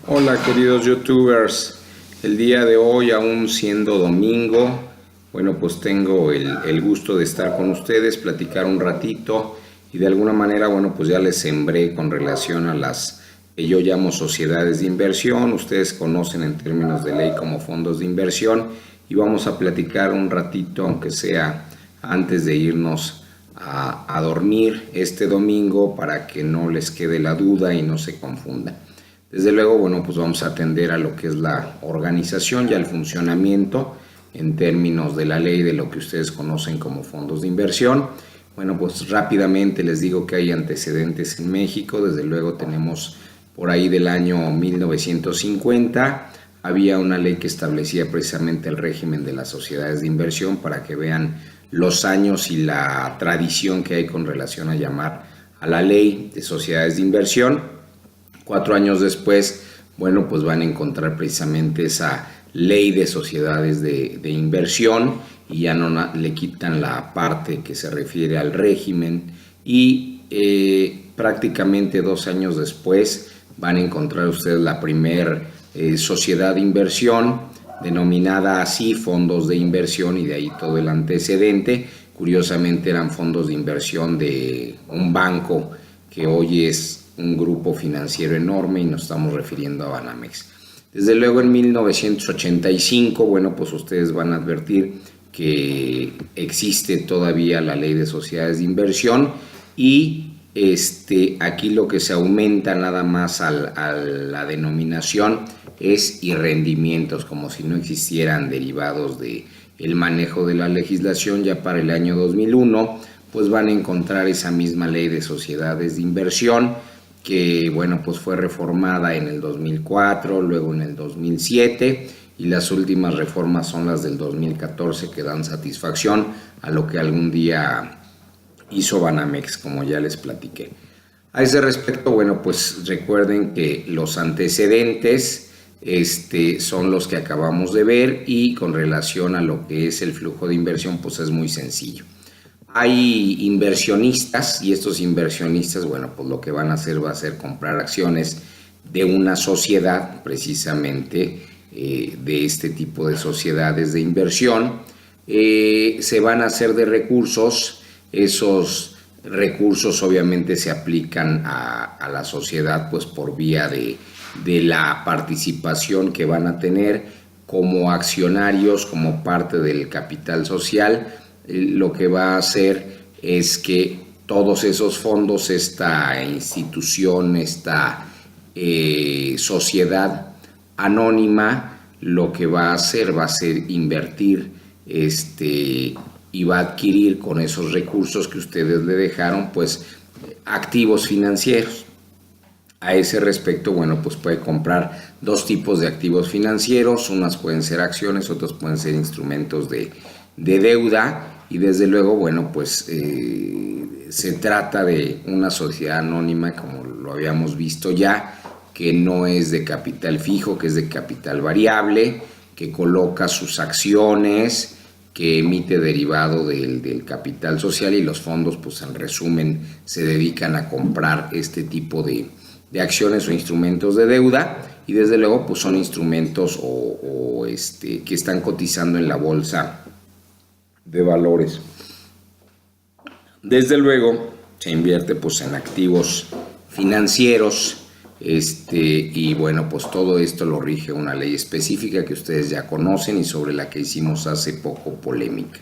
Hola queridos youtubers, el día de hoy, aún siendo domingo, bueno, pues tengo el gusto de estar con ustedes, platicar un ratito y de alguna manera, bueno, pues ya les sembré con relación a las que yo llamo sociedades de inversión. Ustedes conocen en términos de ley como fondos de inversión, y vamos a platicar un ratito, aunque sea antes de irnos a dormir este domingo, para que no les quede la duda y no se confundan. Desde luego, bueno, pues vamos a atender a lo que es la organización y al funcionamiento en términos de la ley de lo que ustedes conocen como fondos de inversión. Bueno, pues rápidamente les digo que hay antecedentes en México. Desde luego tenemos por ahí del año 1950, había una ley que establecía precisamente el régimen de las sociedades de inversión, para que vean los años y la tradición que hay con relación a llamar a la ley de sociedades de inversión. 4 años después, bueno, pues van a encontrar precisamente esa ley de sociedades de inversión, y ya no le quitan la parte que se refiere al régimen, y prácticamente 2 años después van a encontrar ustedes la primer sociedad de inversión, denominada así fondos de inversión, y de ahí todo el antecedente. Curiosamente eran fondos de inversión de un banco que hoy es un grupo financiero enorme, y nos estamos refiriendo a Banamex. Desde luego en 1985, bueno, pues ustedes van a advertir que existe todavía la ley de sociedades de inversión, y aquí lo que se aumenta nada más a la denominación es y rendimientos, como si no existieran derivados del manejo de la legislación. Ya para el año 2001, pues van a encontrar esa misma ley de sociedades de inversión, que bueno, pues fue reformada en el 2004, luego en el 2007, y las últimas reformas son las del 2014, que dan satisfacción a lo que algún día hizo Banamex, como ya les platiqué. A ese respecto, bueno, pues recuerden que los antecedentes son los que acabamos de ver, y con relación a lo que es el flujo de inversión, pues es muy sencillo. Hay inversionistas, y estos inversionistas, bueno, pues lo que van a hacer va a ser comprar acciones de una sociedad, precisamente de este tipo de sociedades de inversión. Se van a hacer de recursos. Esos recursos obviamente se aplican a la sociedad, pues por vía de la participación que van a tener como accionarios, como parte del capital social. Lo que va a hacer es que todos esos fondos, esta institución, esta sociedad anónima, lo que va a hacer invertir y va a adquirir con esos recursos que ustedes le dejaron, pues activos financieros. A ese respecto, bueno, pues puede comprar 2 tipos de activos financieros. Unas pueden ser acciones, otros pueden ser instrumentos de deuda. Y desde luego, bueno, pues se trata de una sociedad anónima, como lo habíamos visto ya, que no es de capital fijo, que es de capital variable, que coloca sus acciones, que emite derivado del capital social, y los fondos, pues en resumen, se dedican a comprar este tipo de acciones o instrumentos de deuda. Y desde luego, pues son instrumentos que están cotizando en la bolsa de valores. Desde luego se invierte pues en activos financieros, y bueno, pues todo esto lo rige una ley específica que ustedes ya conocen y sobre la que hicimos hace poco polémica.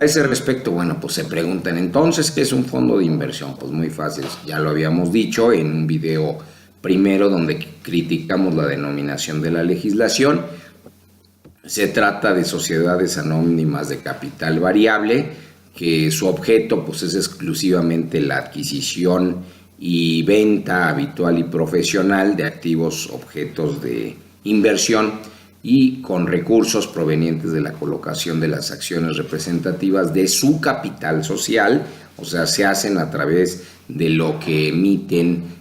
A ese respecto, bueno, pues se preguntan entonces, ¿qué es un fondo de inversión? Pues muy fácil, ya lo habíamos dicho en un video primero donde criticamos la denominación de la legislación. Se trata de sociedades anónimas de capital variable, que su objeto pues es exclusivamente la adquisición y venta habitual y profesional de activos objetos de inversión, y con recursos provenientes de la colocación de las acciones representativas de su capital social. O sea, se hacen a través de lo que emiten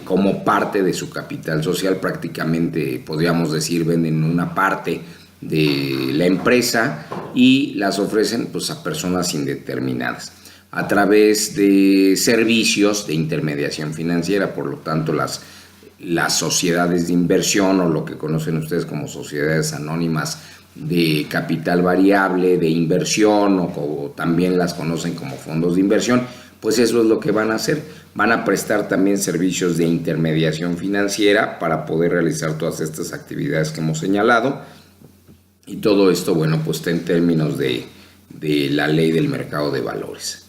como parte de su capital social. Prácticamente podríamos decir venden una parte de la empresa y las ofrecen pues a personas indeterminadas a través de servicios de intermediación financiera. Por lo tanto, las las sociedades de inversión o lo que conocen ustedes como sociedades anónimas de capital variable, de inversión o también las conocen como fondos de inversión, pues eso es lo que van a hacer. Van a prestar también servicios de intermediación financiera para poder realizar todas estas actividades que hemos señalado. Y todo esto, bueno, pues está en términos de la ley del mercado de valores.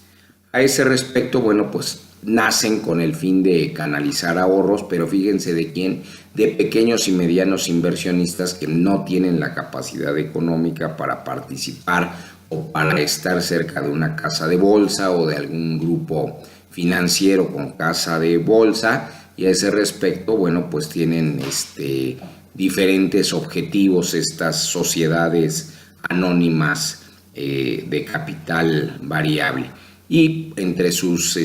A ese respecto, bueno, pues nacen con el fin de canalizar ahorros, pero fíjense de quién, de pequeños y medianos inversionistas que no tienen la capacidad económica para participar o para estar cerca de una casa de bolsa o de algún grupo financiero con casa de bolsa, y a ese respecto, bueno, pues tienen diferentes objetivos estas sociedades anónimas de capital variable. Y entre sus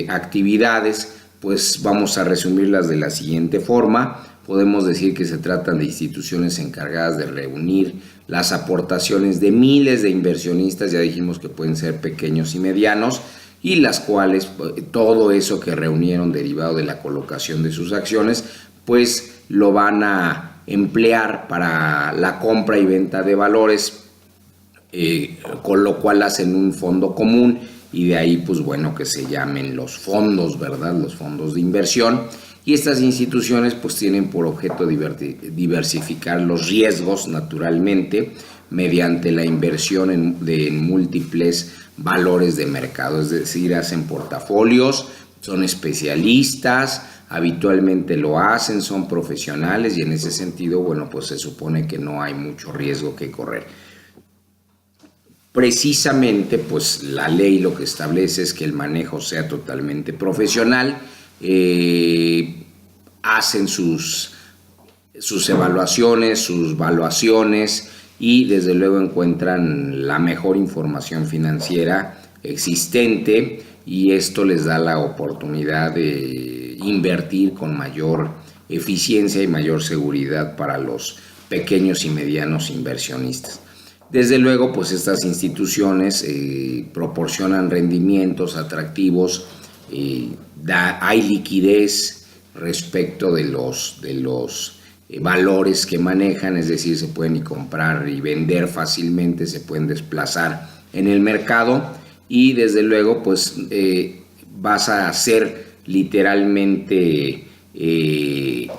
actividades, pues vamos a resumirlas de la siguiente forma. Podemos decir que se tratan de instituciones encargadas de reunir las aportaciones de miles de inversionistas, ya dijimos que pueden ser pequeños y medianos, y las cuales todo eso que reunieron derivado de la colocación de sus acciones, pues lo van a emplear para la compra y venta de valores, con lo cual hacen un fondo común, y de ahí pues bueno que se llamen los fondos, ¿verdad? Los fondos de inversión. Y estas instituciones pues tienen por objeto diversificar los riesgos naturalmente mediante la inversión en múltiples valores de mercado, es decir, hacen portafolios, son especialistas, habitualmente lo hacen, son profesionales, y en ese sentido, bueno, pues se supone que no hay mucho riesgo que correr. Precisamente, pues la ley lo que establece es que el manejo sea totalmente profesional, hacen sus evaluaciones, sus valuaciones, y desde luego encuentran la mejor información financiera existente, y esto les da la oportunidad de invertir con mayor eficiencia y mayor seguridad para los pequeños y medianos inversionistas. Desde luego, pues estas instituciones proporcionan rendimientos atractivos, hay liquidez respecto de los valores que manejan, es decir, se pueden comprar y vender fácilmente, se pueden desplazar en el mercado, y desde luego pues vas a ser literalmente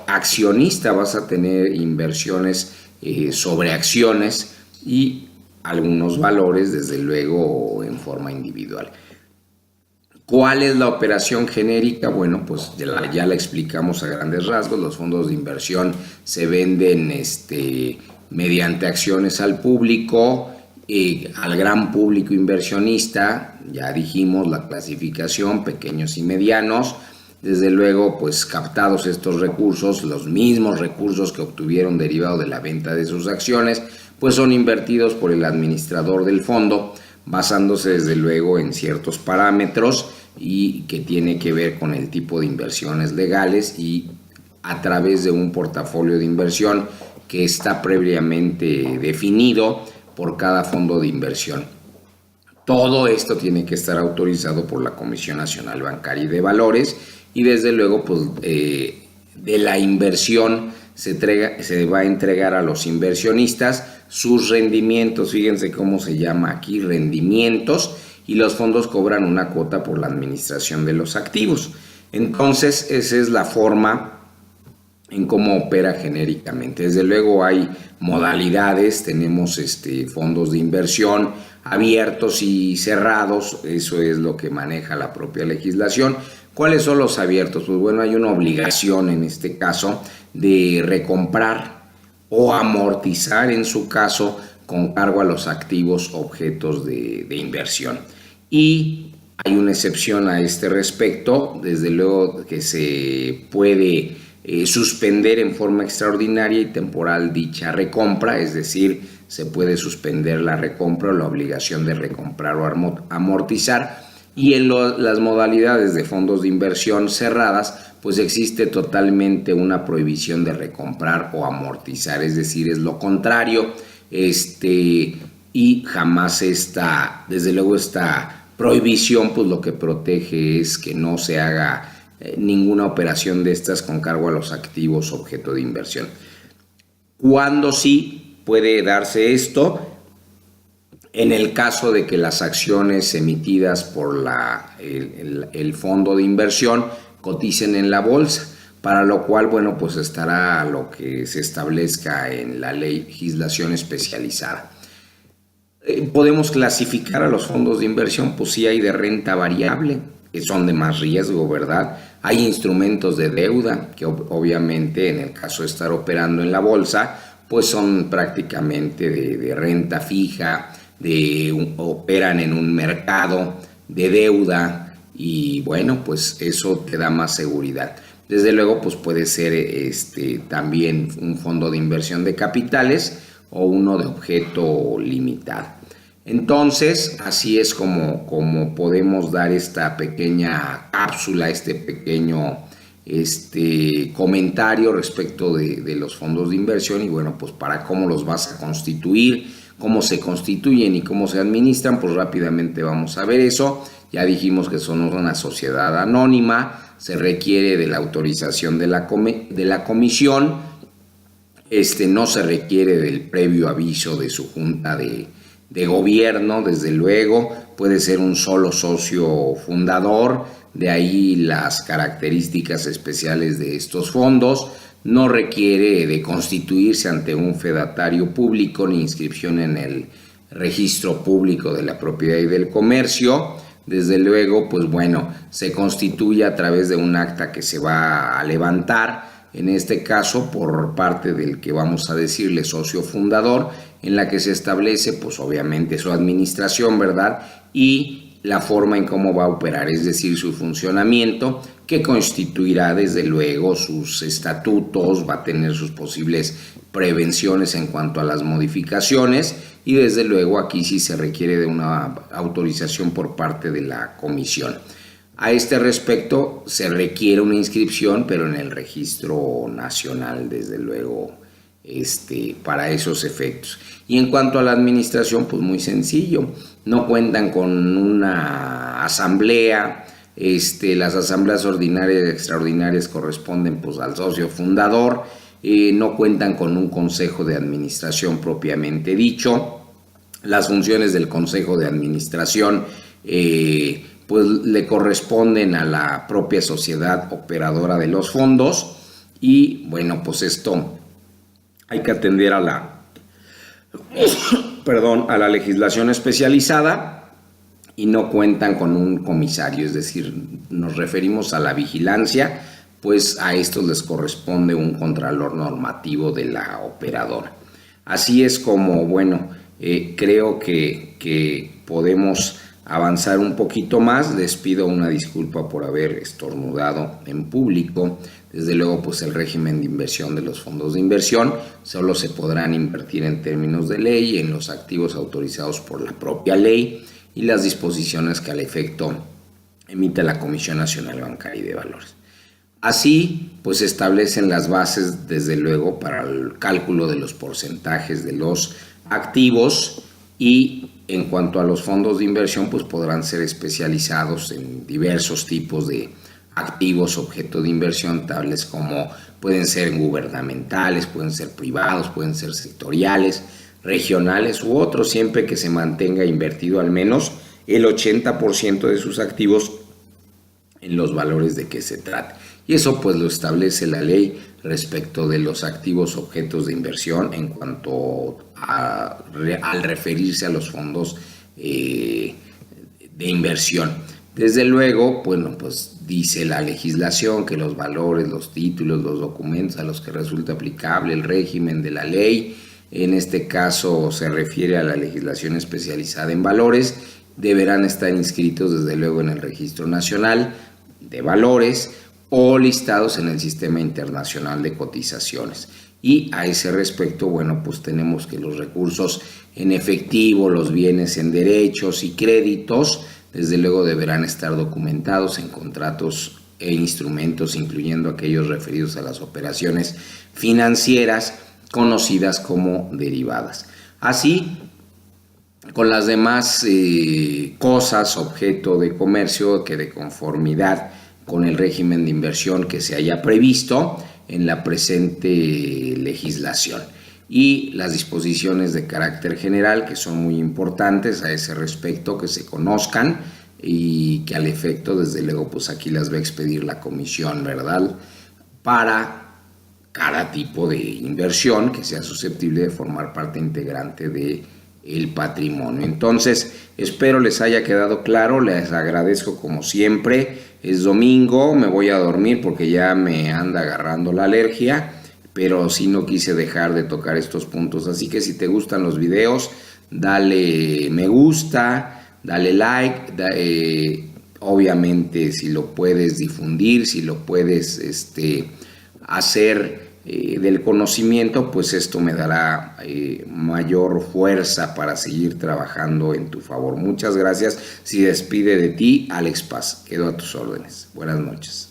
accionista, vas a tener inversiones sobre acciones y algunos valores, desde luego, en forma individual. ¿Cuál es la operación genérica? Bueno, pues ya la explicamos a grandes rasgos. Los fondos de inversión se venden mediante acciones al público, al gran público inversionista. Ya dijimos la clasificación, pequeños y medianos. Desde luego, pues captados estos recursos, los mismos recursos que obtuvieron derivado de la venta de sus acciones, pues son invertidos por el administrador del fondo, basándose desde luego en ciertos parámetros y que tiene que ver con el tipo de inversiones legales, y a través de un portafolio de inversión que está previamente definido por cada fondo de inversión. Todo esto tiene que estar autorizado por la Comisión Nacional Bancaria y de Valores, y desde luego pues de la inversión se va a entregar a los inversionistas sus rendimientos. Fíjense cómo se llama aquí, rendimientos, y los fondos cobran una cuota por la administración de los activos. Entonces esa es la forma en cómo opera genéricamente. Desde luego hay modalidades, tenemos fondos de inversión abiertos y cerrados, eso es lo que maneja la propia legislación. ¿Cuáles son los abiertos? Pues bueno, hay una obligación en este caso de recomprar o amortizar, en su caso, con cargo a los activos objetos de inversión. Y hay una excepción a este respecto, desde luego que se puede suspender en forma extraordinaria y temporal dicha recompra, es decir, se puede suspender la recompra o la obligación de recomprar o amortizar. Y en las modalidades de fondos de inversión cerradas, pues existe totalmente una prohibición de recomprar o amortizar, es decir, es lo contrario, y jamás desde luego esta prohibición, pues lo que protege es que no se haga ninguna operación de estas con cargo a los activos objeto de inversión. ¿Cuándo sí puede darse esto? En el caso de que las acciones emitidas por el fondo de inversión coticen en la bolsa, para lo cual, bueno, pues estará lo que se establezca en la legislación especializada. Podemos clasificar a los fondos de inversión, pues sí hay de renta variable, que son de más riesgo, ¿verdad? Hay instrumentos de deuda, que obviamente en el caso de estar operando en la bolsa, pues son prácticamente de renta fija, operan en un mercado de deuda y bueno, pues eso te da más seguridad. Desde luego, pues puede ser también un fondo de inversión de capitales o uno de objeto limitado. Entonces, así es como podemos dar esta pequeña cápsula, este pequeño comentario respecto de los fondos de inversión y bueno, pues para cómo los vas a constituir, cómo se constituyen y cómo se administran, pues rápidamente vamos a ver eso. Ya dijimos que son una sociedad anónima, se requiere de la autorización de la comisión, no se requiere del previo aviso de su junta de gobierno, desde luego, puede ser un solo socio fundador, de ahí las características especiales de estos fondos. No requiere de constituirse ante un fedatario público ni inscripción en el registro público de la propiedad y del comercio. Desde luego, pues bueno, se constituye a través de un acta que se va a levantar, en este caso por parte del que vamos a decirle socio fundador, en la que se establece pues obviamente su administración, ¿verdad? Y la forma en cómo va a operar, es decir, su funcionamiento, que constituirá desde luego sus estatutos, va a tener sus posibles prevenciones en cuanto a las modificaciones y desde luego aquí sí se requiere de una autorización por parte de la comisión. A este respecto se requiere una inscripción, pero en el registro nacional, desde luego, para esos efectos. Y en cuanto a la administración, pues muy sencillo, no cuentan con una asamblea, las asambleas ordinarias y extraordinarias corresponden pues al socio fundador, no cuentan con un consejo de administración propiamente dicho. Las funciones del consejo de administración pues le corresponden a la propia sociedad operadora de los fondos y bueno, pues esto hay que atender a la legislación especializada y no cuentan con un comisario, es decir, nos referimos a la vigilancia, pues a estos les corresponde un contralor normativo de la operadora. Así es como, bueno, creo que podemos avanzar un poquito más. Les pido una disculpa por haber estornudado en público. Desde luego, pues el régimen de inversión de los fondos de inversión solo se podrán invertir en términos de ley, en los activos autorizados por la propia ley y las disposiciones que al efecto emite la Comisión Nacional Bancaria y de Valores. Así, pues se establecen las bases, desde luego, para el cálculo de los porcentajes de los activos y en cuanto a los fondos de inversión, pues podrán ser especializados en diversos tipos de activos objeto de inversión, tales como pueden ser gubernamentales, pueden ser privados, pueden ser sectoriales, regionales u otros, siempre que se mantenga invertido al menos el 80% de sus activos en los valores de que se trate. Y eso pues lo establece la ley respecto de los activos objetos de inversión en cuanto al referirse a los fondos de inversión. Desde luego, bueno, pues dice la legislación que los valores, los títulos, los documentos a los que resulta aplicable el régimen de la ley, en este caso se refiere a la legislación especializada en valores, deberán estar inscritos desde luego en el Registro Nacional de Valores o listados en el Sistema Internacional de Cotizaciones. Y a ese respecto, bueno, pues tenemos que los recursos en efectivo, los bienes en derechos y créditos, desde luego deberán estar documentados en contratos e instrumentos, incluyendo aquellos referidos a las operaciones financieras conocidas como derivadas. Así, con las demás cosas objeto de comercio que de conformidad con el régimen de inversión que se haya previsto en la presente legislación y las disposiciones de carácter general que son muy importantes a ese respecto, que se conozcan y que al efecto, desde luego, pues aquí las va a expedir la comisión, ¿verdad?, para cada tipo de inversión que sea susceptible de formar parte integrante de el patrimonio. Entonces, espero les haya quedado claro, les agradezco como siempre. Es domingo, me voy a dormir porque ya me anda agarrando la alergia, pero sí no quise dejar de tocar estos puntos. Así que si te gustan los videos, dale me gusta, dale like, obviamente si lo puedes difundir, si lo puedes hacer del conocimiento, pues esto me dará mayor fuerza para seguir trabajando en tu favor. Muchas gracias. Se despide de ti Alex Paz. Quedo a tus órdenes. Buenas noches.